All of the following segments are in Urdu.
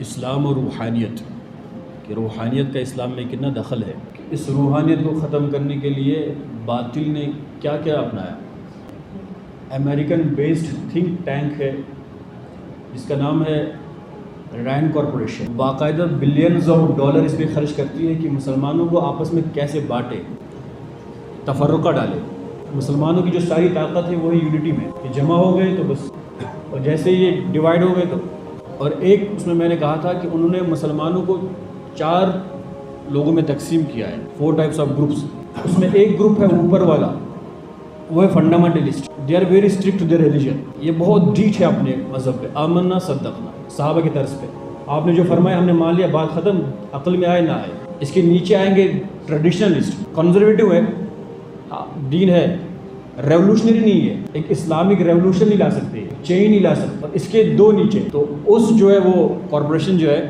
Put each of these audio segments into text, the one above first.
اسلام اور روحانیت کہ روحانیت کا اسلام میں کتنا دخل ہے. اس روحانیت کو ختم کرنے کے لیے باطل نے کیا کیا اپنایا. امریکن بیسڈ تھنک ٹینک ہے جس کا نام ہے رینڈ کارپوریشن. باقاعدہ بلینز آف ڈالر اس پہ خرچ کرتی ہے کہ مسلمانوں کو آپس میں کیسے بانٹے، تفرقہ ڈالے. مسلمانوں کی جو ساری طاقت ہے وہ ہے یونٹی میں کہ جمع ہو گئے تو بس، اور جیسے یہ ڈیوائڈ ہو گئے تو. اور ایک اس میں نے کہا تھا کہ انہوں نے مسلمانوں کو 4 لوگوں میں تقسیم کیا ہے، 4 ٹائپس آف گروپس. اس میں ایک گروپ ہے اوپر والا، وہ ہے fundamentalist. They are very strict to their religion. یہ بہت ڈیٹ ہے اپنے مذہب پہ، آمنا صدقنا، صحابہ کی طرز پہ. آپ نے جو فرمایا ہم نے مان لیا، بات ختم، عقل میں آئے نہ آئے. اس کے نیچے آئیں گے ٹریڈیشنلسٹ، کنزرویٹو ہے، دین ہے، ریولوشنری نہیں ہے، ایک اسلامک ریولوشن نہیں لا سکتے، چینج نہیں لا سکتے. اور اس کے 2 نیچے تو اس جو ہے وہ کارپوریشن جو ہے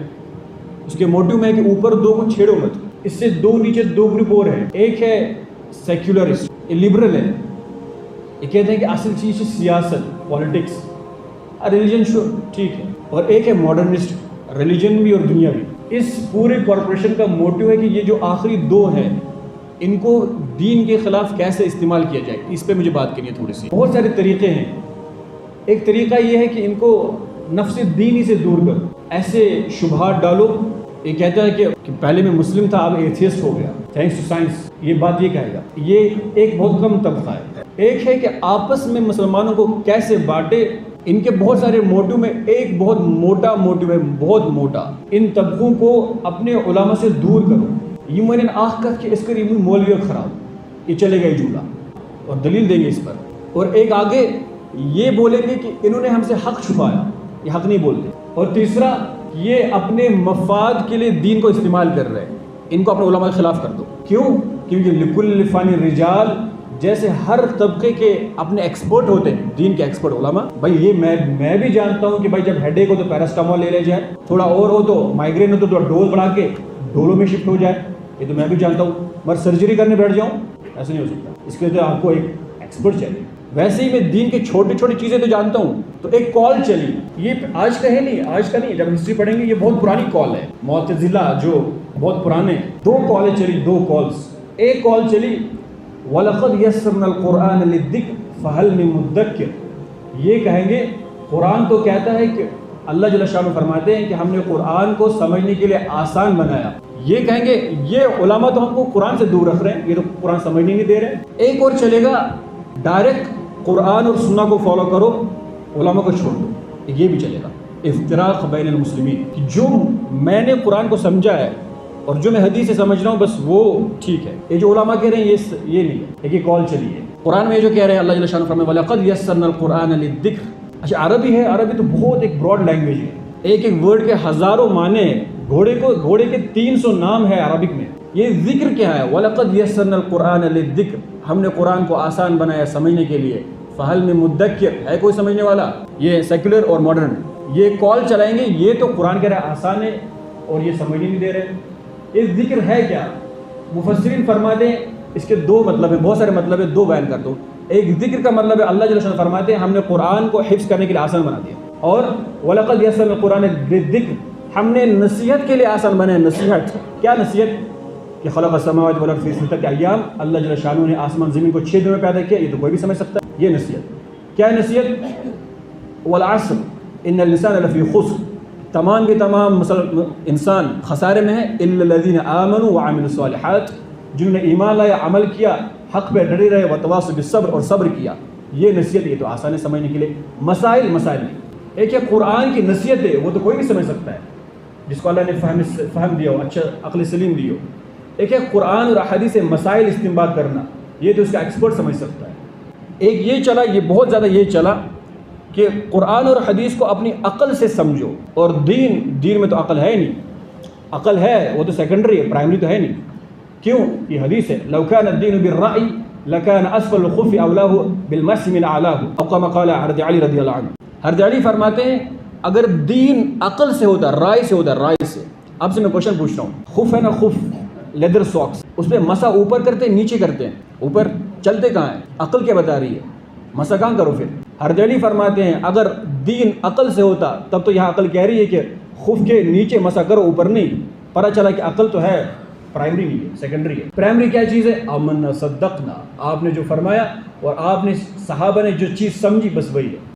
اس کے موٹیو میں ہے کہ اوپر 2 کو چھیڑو مت. اس سے 2 نیچے 2 گروپ اور ہیں. ایک ہے سیکولرسٹ، یہ لبرل ہے، یہ کہتے ہیں کہ اصل چیز ہے سیاست، پالیٹکس، ریلیجن ٹھیک ہے. اور ایک ہے ماڈرنسٹ، ریلیجن بھی اور دنیا بھی. اس پورے کارپوریشن کا موٹیو ہے کہ یہ جو آخری 2 ہیں ان کو دین کے خلاف کیسے استعمال کیا جائے. اس پہ مجھے بات کرنی ہے تھوڑی سی. بہت سارے طریقے ہیں. ایک طریقہ یہ ہے کہ ان کو نفس دینی سے دور کرو، ایسے شبہات ڈالو. یہ کہتا ہے کہ پہلے میں مسلم تھا اب ایتھیسٹ ہو گیا تھینکس ٹو سائنس، یہ بات یہ کہے گا. یہ ایک بہت کم طبقہ ہے. ایک ہے کہ آپس میں مسلمانوں کو کیسے بانٹے. ان کے بہت سارے موٹیو میں ایک بہت موٹا موٹیو ہے، بہت موٹا. ان طبقوں کو اپنے علماء سے دور کرو. یہ میں نے آخ کر کے اس کا ریمو مولوی خراب، یہ چلے گئے جھولا، اور دلیل دیں گے اس پر. اور ایک آگے یہ بولیں گے کہ انہوں نے ہم سے حق چھپایا، یہ حق نہیں بولتے. اور تیسرا یہ اپنے مفاد کے لیے دین کو استعمال کر رہے ہیں. ان کو اپنے علماء کے خلاف کر دو. کیوں؟ کیونکہ لکل فن رجال، جیسے ہر طبقے کے اپنے ایکسپرٹ ہوتے ہیں، دین کے ایکسپرٹ علماء. بھائی یہ میں بھی جانتا ہوں کہ بھائی جب ہیڈ ایک ہو تو پیراسٹامول لے جائے، تھوڑا اور ہو تو مائگرین ہو تو تھوڑا ڈوز بڑھا کے ڈولو میں شفٹ ہو جائے. یہ تو میں بھی جانتا ہوں، مگر سرجری کرنے بیٹھ جاؤں ایسا نہیں ہو سکتا. اس کے لیے آپ کو ایک ایکسپرٹ چاہیے. ویسے ہی میں دین کی چھوٹی چھوٹی چیزیں تو جانتا ہوں. تو ایک کال چلی، یہ آج کا ہے نہیں، آج کا نہیں، جب ہسٹری پڑھیں گے یہ بہت پرانی کال ہے. معتزلہ جو بہت پرانے 2 کالیں چلی، 2 کالز. ایک کال چلی وَلَقَدْ يَسَّرْنَا الْقُرْآنَ لِلذِّكْرِ فَهَلْ مِن مُدَّكِرٍ. یہ کہیں گے قرآن تو کہتا ہے کہ اللہ جل شانہ فرماتے ہیں کہ ہم نے قرآن کو سمجھنے کے لیے آسان بنایا. یہ کہیں گے یہ علماء تو ہم کو قرآن سے دور رکھ رہے ہیں، یہ تو قرآن سمجھنے نہیں دے رہے. ایک اور چلے گا ڈائریکٹ قرآن اور سنہ کو فالو کرو، علماء کو چھوڑ دو. یہ بھی چلے گا. افتراق بین المسلمین، کہ جو میں نے قرآن کو سمجھا ہے اور جو میں حدیث سے سمجھ رہا ہوں بس وہ ٹھیک ہے. یہ جو علماء کہہ رہے ہیں یہ نہیں ہے. ایک کال چلی ہے قرآن میں جو کہہ رہے ہیں اللہ جل شانہ فرمائے وَلَقَدْ يَسَّرْنَا الْقُرْآنَ لِلذِّكْرِ. اچھا عربی ہے، عربی تو بہت ایک براڈ لینگویج ہے، ایک ورڈ کے ہزاروں معنی ہیں. گھوڑے کے 300 نام ہے عربک میں. یہ ذکر کیا ہے؟ وَلَقَدْ يَسَّرْنَا الْقُرْآنَ لِلذِّكْرِ. ہم نے قرآن کو آسان بنایا سمجھنے کے لیے. فَهَلْ مِن مُدَّكِرٍ، ہے کوئی سمجھنے والا؟ یہ سیکولر اور ماڈرن یہ کال چلائیں گے. یہ تو قرآن کہہ رہا ہے آسان ہے اور یہ سمجھنے نہیں دے رہے. یہ ذکر ہے کیا؟ مفسرین فرماتے ہیں اس کے 2 مطلب ہیں، بہت سارے مطلب ہیں، 2 بیان کر دو. ایک ذکر کا مطلب ہے اللہ جل شانہ فرماتے ہیں ہم نے قرآن کو حفظ کرنے کے لیے آسان بنا دیا. اور وَلَقَدْ يَسَّرْنَا الْقُرْآنَ لِلذِّكْرِ، ہم نے نصیحت کے لیے آسان بنایا. نصیحت کیا؟ نصیحت کہ خلق السماوات والارض فی 6 ایام، اللہ جل شانہ نے آسمان زمین کو 6 دنوں میں پیدا کیا. یہ تو کوئی بھی سمجھ سکتا ہے. یہ نصیحت کیا ہے؟ نصیحت والعصر ان الانسان لفی خسر، تمام کے تمام انسان خسارے میں ہے، الا الذین آمنوا وعملوا الصالحات، جنہوں نے ایمان لایا، عمل کیا، حق پہ ڈٹے رہے، وتواصوا بالصبر، اور صبر کیا. یہ نصیحت. یہ تو آسان ہے سمجھنے کے لیے. مسائل نہیں. ایک ہے قرآن کی نصیحت ہے، وہ تو کوئی بھی سمجھ سکتا ہے جس کو اللہ نے فہم دیا ہو، اچھا عقل سلیم دی ہو. ایک ہے قرآن اور احادیث سے مسائل استنباط کرنا، یہ تو اس کا ایکسپرٹ سمجھ سکتا ہے. ایک یہ چلا، یہ بہت زیادہ یہ چلا کہ قرآن اور حدیث کو اپنی عقل سے سمجھو. اور دین میں تو عقل ہے نہیں. عقل ہے وہ تو سیکنڈری ہے، پرائمری تو ہے نہیں. کیوں؟ یہ حدیث ہے لو كان الدين بالرأي لكان اسفل الخف اولاه بالمس من اعلاه، او كما قال حضرت علی رضی اللہ عنہ. حضرت علی فرماتے ہیں اگر دین عقل سے ہوتا، رائے سے ہوتا، رائے سے. اب سے میں کوشچن پوچھ رہا ہوں، خف ہے نا، خف لیدر ساکس، اس پہ مسا اوپر کرتے ہیں نیچے کرتے ہیں؟ اوپر. چلتے کہاں ہیں؟ عقل کیا بتا رہی ہے؟ مسا کہاں کرو پھر؟ حضرت علی فرماتے ہیں اگر دین عقل سے ہوتا تب تو یہاں عقل کہہ رہی ہے کہ خوف کے نیچے مسا کرو اوپر نہیں. پتہ چلا کہ عقل تو ہے پرائمری نہیں ہے, سیکنڈری ہے. پرائمری کیا چیز ہے؟ آمنا صدقنا, آپ نے جو فرمایا اور آپ نے صحابہ نے جو چیز سمجھی بس وہی ہے.